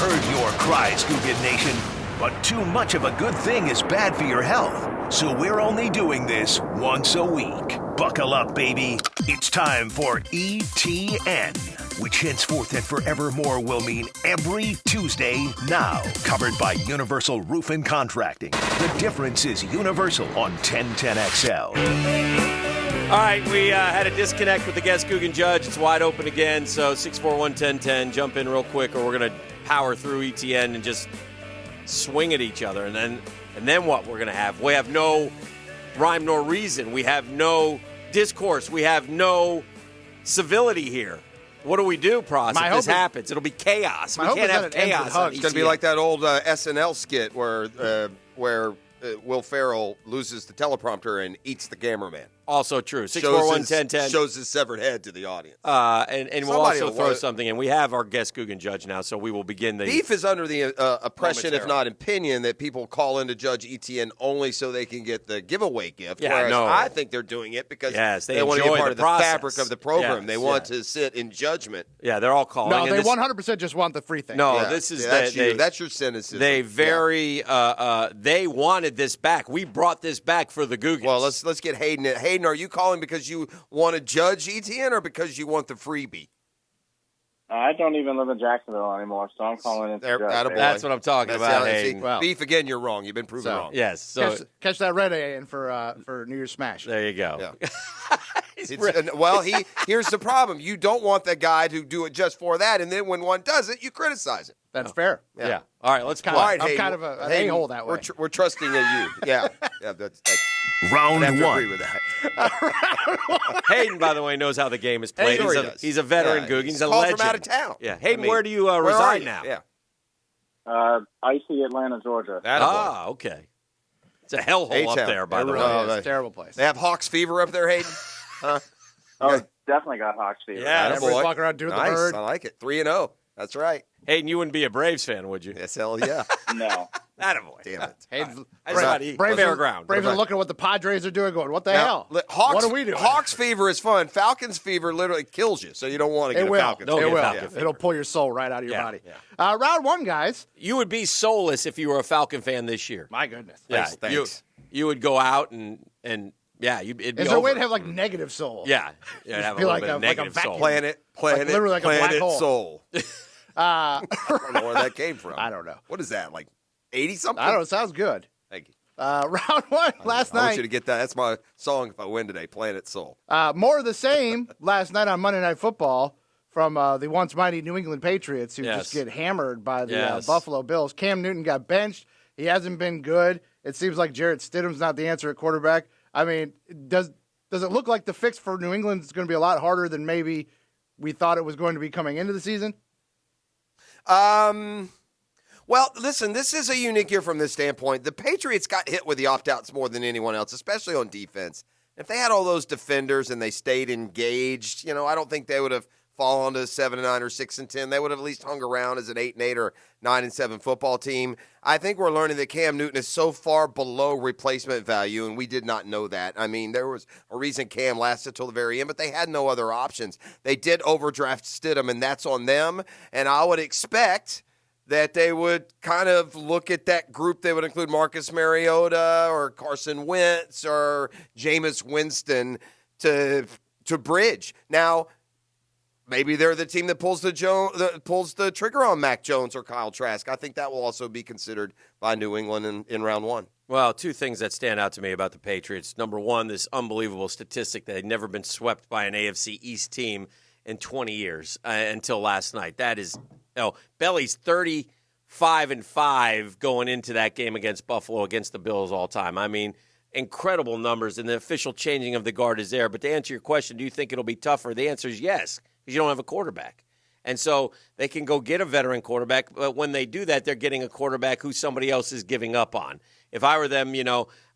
heard your cries, Guggen Nation, but too much of a good thing is bad for your health. So we're only doing this once a week. Buckle up, baby. It's time for E.T.N, which henceforth and forevermore will mean every Tuesday now. Covered by Universal Roof and Contracting. The difference is Universal on 1010XL. All right, we had a disconnect with the guest Guggen Judge. It's wide open again, so 641-1010. Jump in real quick, or we're going to power through E.T.N and just swing at each other. And then what we're going to have? We have no rhyme nor reason. We have no discourse. We have no civility here. What do we do, Pross, if this happens? It'll be chaos. We can't have chaos. It's going to be like that old SNL skit where Will Ferrell loses the teleprompter and eats the cameraman. Also true. 641-1010. Shows his severed head to the audience. And we'll also throw something in. We have our guest Guggen Judge now, so we will begin the... Beef is under the oppression, if not opinion, that people call in to Judge E.T.N. only so they can get the giveaway gift. Yeah, whereas I think they're doing it because they want to be part of the process. fabric of the program. They want to sit in judgment. Yeah, they're all calling. No, they 100% just want the free thing. No, this is... That's your cynicism. They they wanted this back. We brought this back for the Guggens. Well, let's get Hayden. Hayden, are you calling because you want to judge E.T.N. or because you want the freebie? I don't even live in Jacksonville anymore, so I'm calling in to judge. That's what I'm talking about, Hayden. Beef, again, you're wrong. You've been proven wrong. Yes. So catch that red A in for New Year's Smash. There you go. Yeah. Here's the problem. You don't want that guy to do it just for that, and then when one does it, you criticize it. That's fair. Yeah. All right, let's play. I'm kind of an a-hole that way. We're trusting in you. Yeah. That's Round I have to one. agree with that. Hayden, by the way, knows how the game is played. He's a veteran Guggen. He's a called legend. from out of town. Yeah. Hayden, where do you reside now? Yeah. Icy Atlanta, Georgia. Okay. It's a hellhole up there, by the way. It's a terrible place. They have Hawks fever up there, Hayden? Huh? Oh, definitely got Hawks fever. Yeah, everybody's walking around doing the bird. I like it. 3-0. That's right. Hayden, you wouldn't be a Braves fan, would you? Yes, hell yeah. No. Attaboy. Damn it. Braves fair ground. Braves are looking at what the Padres are doing, going, what the hell? What are we doing? Hawks fever is fun. Falcons fever literally kills you, so you don't want to get a Falcons fever. It will. Falcon fever. It'll pull your soul right out of your body. Yeah. Round one, guys. You would be soulless if you were a Falcon fan this year. My goodness. Yeah, thanks. You would go out and it'd be Is there a way to have, negative soul? Yeah. It'd have a be little like bit of a negative vacuum. soul. Planet literally like a black hole. soul. I don't know where that came from. I don't know. What is that, 80-something? I don't know. It sounds good. Thank you. Round one last night. I want you to get that. That's my song if I win today, Planet Soul. More of the same last night on Monday Night Football from the once mighty New England Patriots who just get hammered by the Buffalo Bills. Cam Newton got benched. He hasn't been good. It seems like Jarrett Stidham's not the answer at quarterback. I mean, does it look like the fix for New England is going to be a lot harder than maybe we thought it was going to be coming into the season? Well, listen, this is a unique year from this standpoint. The Patriots got hit with the opt-outs more than anyone else, especially on defense. If they had all those defenders and they stayed engaged, I don't think they would have fallen to 7-9 or 6-10. They would have at least hung around as an 8-8 or 9-7 football team. I think we're learning that Cam Newton is so far below replacement value, and we did not know that. I mean, there was a reason Cam lasted till the very end, but they had no other options. They did overdraft Stidham, and that's on them. And I would expect that they would kind of look at that group. They would include Marcus Mariota or Carson Wentz or Jameis Winston to bridge. Now, maybe they're the team that pulls the trigger on Mac Jones or Kyle Trask. I think that will also be considered by New England in round one. Well, two things that stand out to me about the Patriots. Number one, this unbelievable statistic that they'd never been swept by an AFC East team in 20 years until last night. That is, Belly's 35-5 going into that game against Buffalo, against the Bills all time. I mean, incredible numbers, and the official changing of the guard is there. But to answer your question, do you think it'll be tougher? The answer is yes, because you don't have a quarterback. And so they can go get a veteran quarterback, but when they do that, they're getting a quarterback who somebody else is giving up on. If I were them,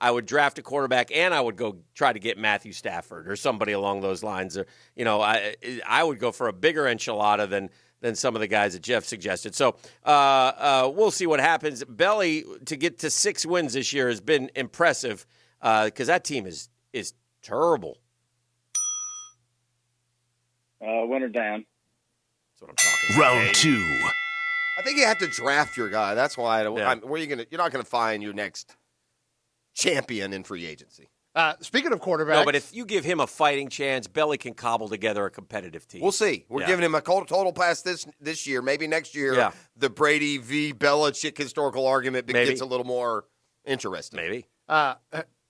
I would draft a quarterback and I would go try to get Matthew Stafford or somebody along those lines. Or, I would go for a bigger enchilada than some of the guys that Jeff suggested. So we'll see what happens. Belly, to get to 6 wins this year has been impressive because that team is terrible. Winner down. That's what I'm talking about. Round 2. I think you have to draft your guy. That's why. You're not going to find your next champion in free agency. Speaking of quarterbacks. No, but if you give him a fighting chance, Belly can cobble together a competitive team. We'll see. We're giving him a total pass this year. Maybe next year, the Brady v. Belichick historical argument gets a little more interesting. Maybe.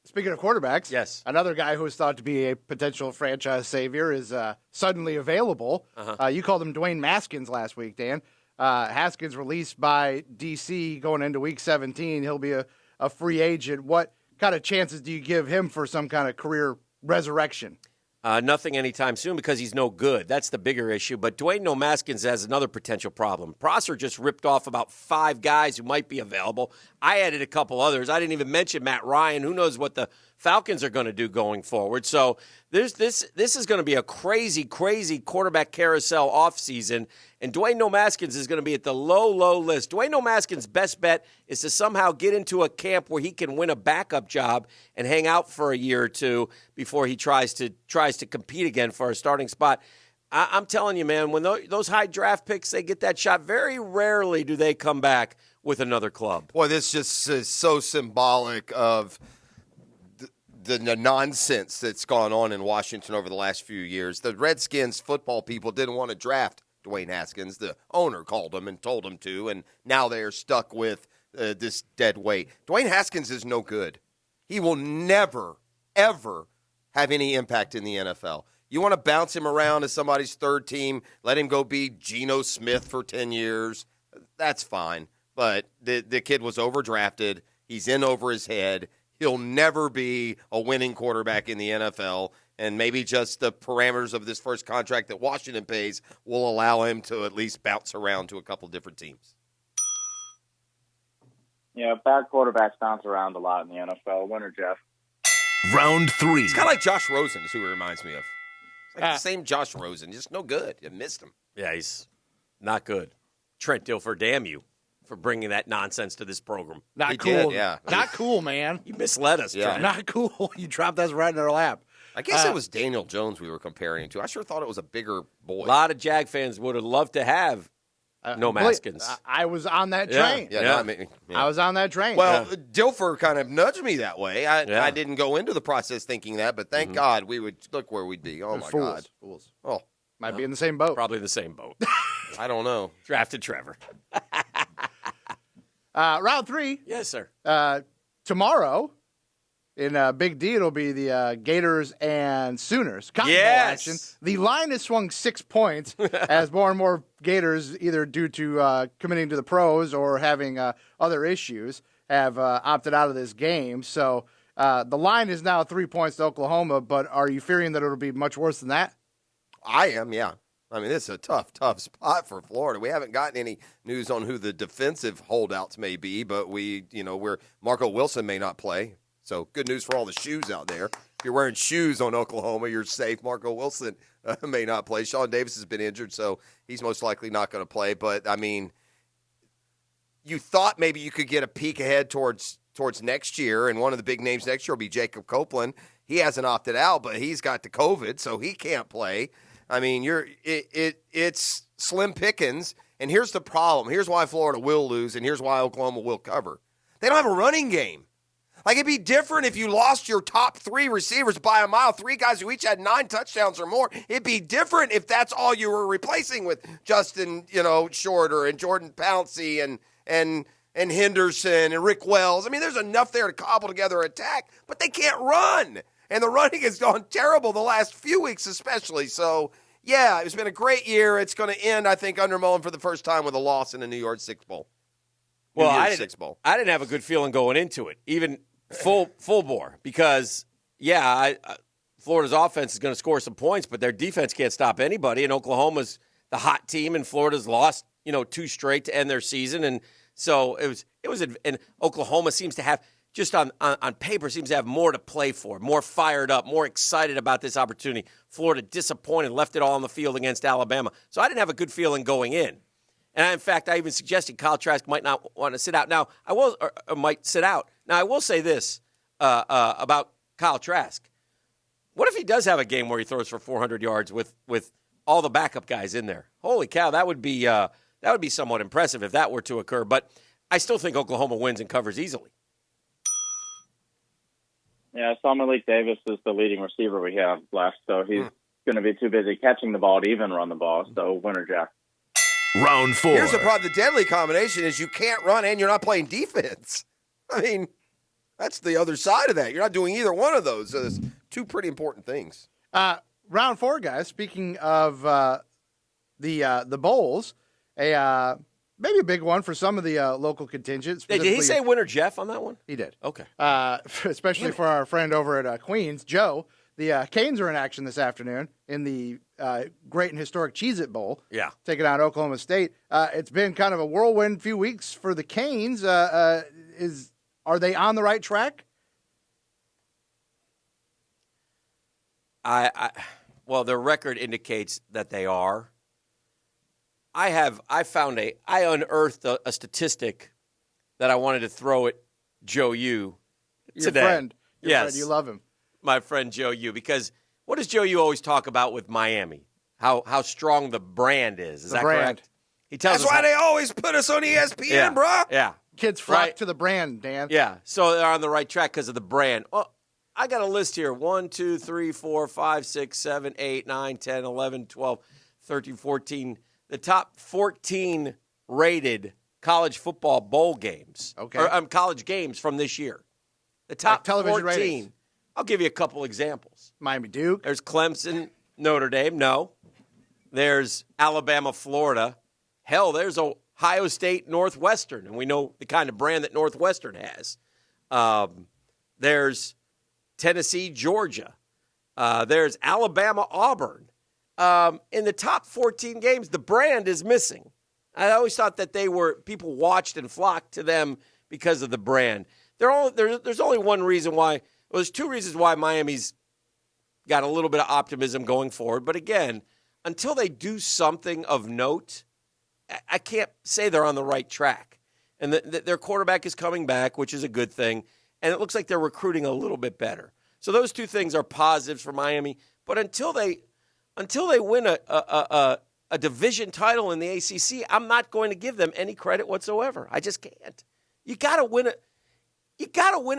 Speaking of quarterbacks, yes, another guy who is thought to be a potential franchise savior is suddenly available. You called him Dwayne Haskins last week, Dan. Haskins released by D.C. going into Week 17. He'll be a free agent. What kind of chances do you give him for some kind of career resurrection? Nothing anytime soon because he's no good. That's the bigger issue. But Dwayne Haskins has another potential problem. Prosser just ripped off about 5 guys who might be available. I added a couple others. I didn't even mention Matt Ryan. Who knows what the Falcons are going to do going forward. So this is going to be a crazy, crazy quarterback carousel offseason. And Dwayne Haskins is going to be at the low list. Dwayne Haskins' best bet is to somehow get into a camp where he can win a backup job and hang out for a year or two before he tries to compete again for a starting spot. I'm telling you, man, when those high draft picks, they get that shot, very rarely do they come back with another club. Boy, this just is so symbolic of the nonsense that's gone on in Washington over the last few years. The Redskins football people didn't want to draft Dwayne Haskins. The owner called him and told him to, and now they are stuck with this dead weight. Dwayne Haskins is no good. He will never, ever have any impact in the NFL. You want to bounce him around as somebody's third team, let him go be Geno Smith for 10 years. That's fine. But the kid was overdrafted. He's in over his head. He'll never be a winning quarterback in the NFL, and maybe just the parameters of this first contract that Washington pays will allow him to at least bounce around to a couple different teams. Yeah, bad quarterbacks bounce around a lot in the NFL. Winner, Jeff. Round 3. It's kind of like Josh Rosen is who he reminds me of. It's like the same Josh Rosen, just no good. You missed him. Yeah, he's not good. Trent Dilfer, damn you for bringing that nonsense to this program. Not cool. Not cool, man. You misled us, Trent. Not cool. You dropped us right in our lap. I guess it was Daniel Jones we were comparing to. I sure thought it was a bigger boy. A lot of Jag fans would have loved to have Haskins. I was on that train. I was on that train. Well, Dilfer kind of nudged me that way. I didn't go into the process thinking that, but thank God we would look where we'd be. Oh, my God. Fools. Oh, might be in the same boat. Probably the same boat. I don't know. Drafted Trevor. Round 3. Yes, sir. Tomorrow, in Big D, it'll be the Gators and Sooners. Cotton Bowl action. The line has swung 6 points as more and more Gators, either due to committing to the pros or having other issues, have opted out of this game. So the line is now 3 points to Oklahoma, but are you fearing that it'll be much worse than that? I am, yeah. I mean, this is a tough spot for Florida. We haven't gotten any news on who the defensive holdouts may be, but where Marco Wilson may not play. So good news for all the shoes out there. If you're wearing shoes on Oklahoma, you're safe. Marco Wilson may not play. Sean Davis has been injured, so he's most likely not going to play. But, I mean, you thought maybe you could get a peek ahead towards next year, and one of the big names next year will be Jacob Copeland. He hasn't opted out, but he's got the COVID, so he can't play. I mean, it's slim pickings, and here's the problem. Here's why Florida will lose, and here's why Oklahoma will cover. They don't have a running game. Like, it'd be different if you lost your top 3 receivers by a mile, 3 guys who each had 9 touchdowns or more. It'd be different if that's all you were replacing with Justin, Shorter and Jordan Pouncey and Henderson and Rick Wells. I mean, there's enough there to cobble together an attack, but they can't run. And the running has gone terrible the last few weeks especially. So, yeah, it's been a great year. It's going to end, I think, under Mullen for the first time with a loss in the New Year's Six Bowl. I didn't have a good feeling going into it, even full bore, because, Florida's offense is going to score some points, but their defense can't stop anybody. And Oklahoma's the hot team, and Florida's lost, 2 straight to end their season. And so and Oklahoma seems to have, just on paper, seems to have more to play for, more fired up, more excited about this opportunity. Florida disappointed, left it all on the field against Alabama. So I didn't have a good feeling going in. And in fact, I even suggested Kyle Trask might not want to sit out. Now, might sit out. Now, I will say this about Kyle Trask. What if he does have a game where he throws for 400 yards with all the backup guys in there? Holy cow, that would be that would be somewhat impressive if that were to occur. But I still think Oklahoma wins and covers easily. Yeah, I saw Malik Davis is the leading receiver we have left, so he's going to be too busy catching the ball to even run the ball. So winner, Jack. Round 4. Here's the problem. The deadly combination is you can't run and you're not playing defense. I mean, that's the other side of that. You're not doing either one of those. So there's two pretty important things. Round 4, guys. Speaking of the bowls, maybe a big one for some of the local contingents. Hey, did he say winner Jeff on that one? He did. Okay. Especially for our friend over at Queens, Joe. The Canes are in action this afternoon in the great and historic Cheez-It Bowl. Yeah. Taking on Oklahoma State. It's been kind of a whirlwind few weeks for the Canes. Are they on the right track? Well, their record indicates that they are. I unearthed a statistic that I wanted to throw at Joe U today. Your friend. Yes. Friend, you love him. My friend Joe U, because what does Joe U always talk about with Miami? How strong the brand is. Is that correct? He tells That's us why they always put us on ESPN, bro. Yeah. Kids flock to the brand, Dan. Yeah. So they're on the right track because of the brand. Well, I got a list here. 1, 2, 3, 4, 5, 6, 7, 8, 9, 10, 11, 12, 13, 14. The top 14 rated college football bowl games. Okay. Or college games from this year. The top television 14. ratings. I'll give you a couple examples. Miami Duke. There's Clemson, Notre Dame. No. There's Alabama, Florida. Hell, there's Ohio State, Northwestern, and we know the kind of brand that Northwestern has. There's Tennessee, Georgia. There's Alabama, Auburn. In the top 14 games, the brand is missing. I always thought that people watched and flocked to them because of the brand. There's only one reason why. Well, there's two reasons why Miami's got a little bit of optimism going forward. But again, until they do something of note, I can't say they're on the right track. And their quarterback is coming back, which is a good thing. And it looks like they're recruiting a little bit better. So those two things are positives for Miami. But until they win a division title in the ACC, I'm not going to give them any credit whatsoever. I just can't. You got to win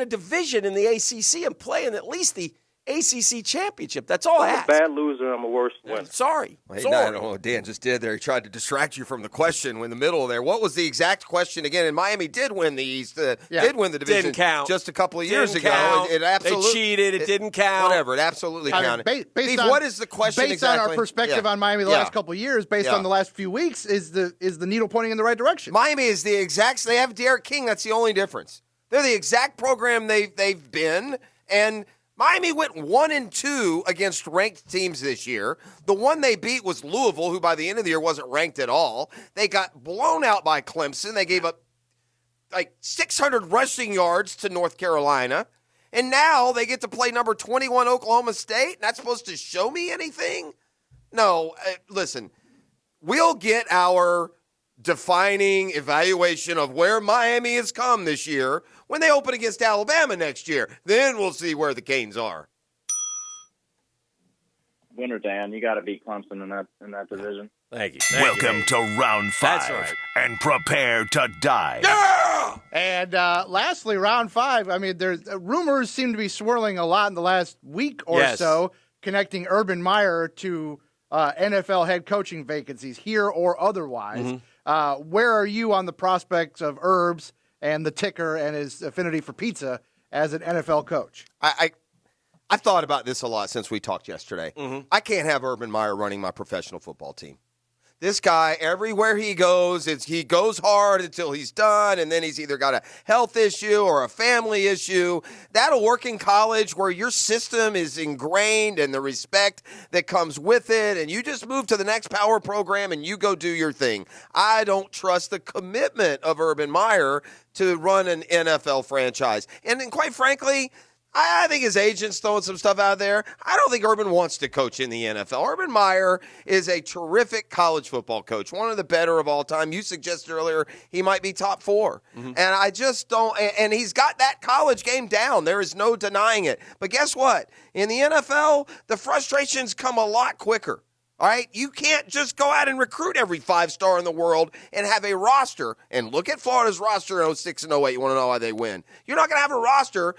a division in the ACC and play in at least the ACC championship. That's all I ask. I'm a bad loser. I'm a worse winner. Sorry. Hey, no, Dan just did there. He tried to distract you from the question in the middle there. What was the exact question again? And Miami did win the East, did win the division didn't count. just a couple of years ago. Count. It absolutely, they cheated. It didn't count. Whatever. It absolutely counted. Beef, what is the question based exactly? on our perspective on Miami the last couple of years, based on the last few weeks, is the needle pointing in the right direction? Miami is the exact. They have Derek King. That's the only difference. They're the exact program they've been, and Miami went 1-2 against ranked teams this year. The one they beat was Louisville, who by the end of the year wasn't ranked at all. They got blown out by Clemson. They gave up like 600 rushing yards to North Carolina. And now they get to play number 21 Oklahoma State. That's supposed to show me anything? No, listen, we'll get our defining evaluation of where Miami has come this year when they open against Alabama next year. Then we'll see where the Canes are. Winner, Dan. You got to beat Clemson in that division. Thank you. Welcome to round 5. That's right. And prepare to die. Yeah! And lastly, round 5. I mean, there's rumors seem to be swirling a lot in the last week or so, connecting Urban Meyer to NFL head coaching vacancies here or otherwise. Mm-hmm. Where are you on the prospects of Herbs and the ticker and his affinity for pizza as an NFL coach? I've thought about this a lot since we talked yesterday. Mm-hmm. I can't have Urban Meyer running my professional football team. This guy, everywhere he goes, he goes hard until he's done, and then he's either got a health issue or a family issue. That'll work in college where your system is ingrained and the respect that comes with it, and you just move to the next power program and you go do your thing. I don't trust the commitment of Urban Meyer to run an NFL franchise. And then, quite frankly, I think his agent's throwing some stuff out there. I don't think Urban wants to coach in the NFL. Urban Meyer is a terrific college football coach, one of the better of all time. You suggested earlier he might be top 4. Mm-hmm. And I just don't – and he's got that college game down. There is no denying it. But guess what? In the NFL, the frustrations come a lot quicker. All right, you can't just go out and recruit every 5-star in the world and have a roster. And look at Florida's roster in 06 and 08. You want to know why they win? You're not going to have a roster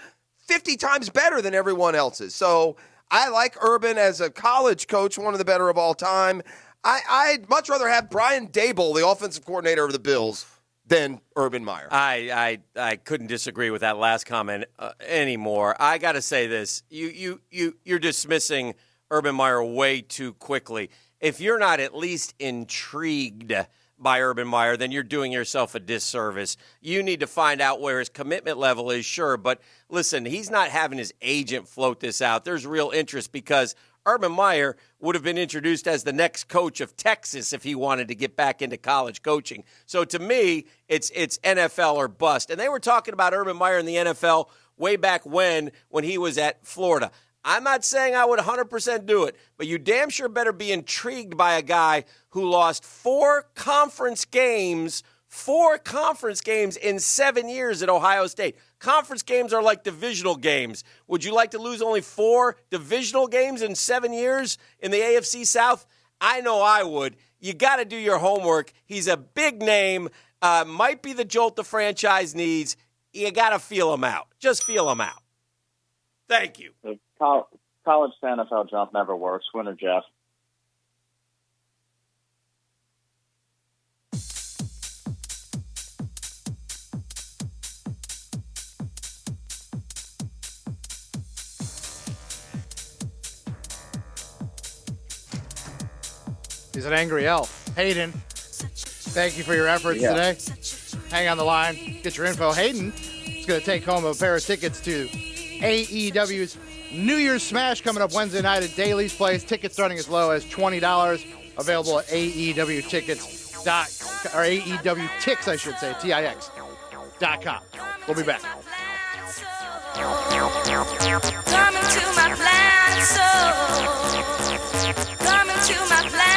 50 times better than everyone else's. So I like Urban as a college coach, one of the better of all time. I'd much rather have Brian Daboll, the offensive coordinator of the Bills, than Urban Meyer. I couldn't disagree with that last comment anymore. I got to say this: you're dismissing Urban Meyer way too quickly. If you're not at least intrigued by Urban Meyer, then you're doing yourself a disservice. You need to find out where his commitment level is, sure, but listen, he's not having his agent float this out. There's real interest because Urban Meyer would have been introduced as the next coach of Texas if he wanted to get back into college coaching. So to me, it's NFL or bust. And they were talking about Urban Meyer in the NFL way back when he was at Florida. I'm not saying I would 100% do it, but you damn sure better be intrigued by a guy who lost 4 conference games in 7 years at Ohio State. Conference games are like divisional games. Would you like to lose only 4 divisional games in 7 years in the AFC South? I know I would. You got to do your homework. He's a big name, might be the jolt the franchise needs. You got to feel him out. Just feel him out. Thank you. The college to NFL jump never works. Winner, Jeff. He's an angry elf. Hayden, thank you for your efforts today. Hang on the line. Get your info. Hayden is going to take home a pair of tickets to AEW's New Year's Smash coming up Wednesday night at Daly's Place. Tickets starting as low as $20. Available at AEWTix, I should say, TIX.com. We'll be back. Come into my blind soul. Come into my blind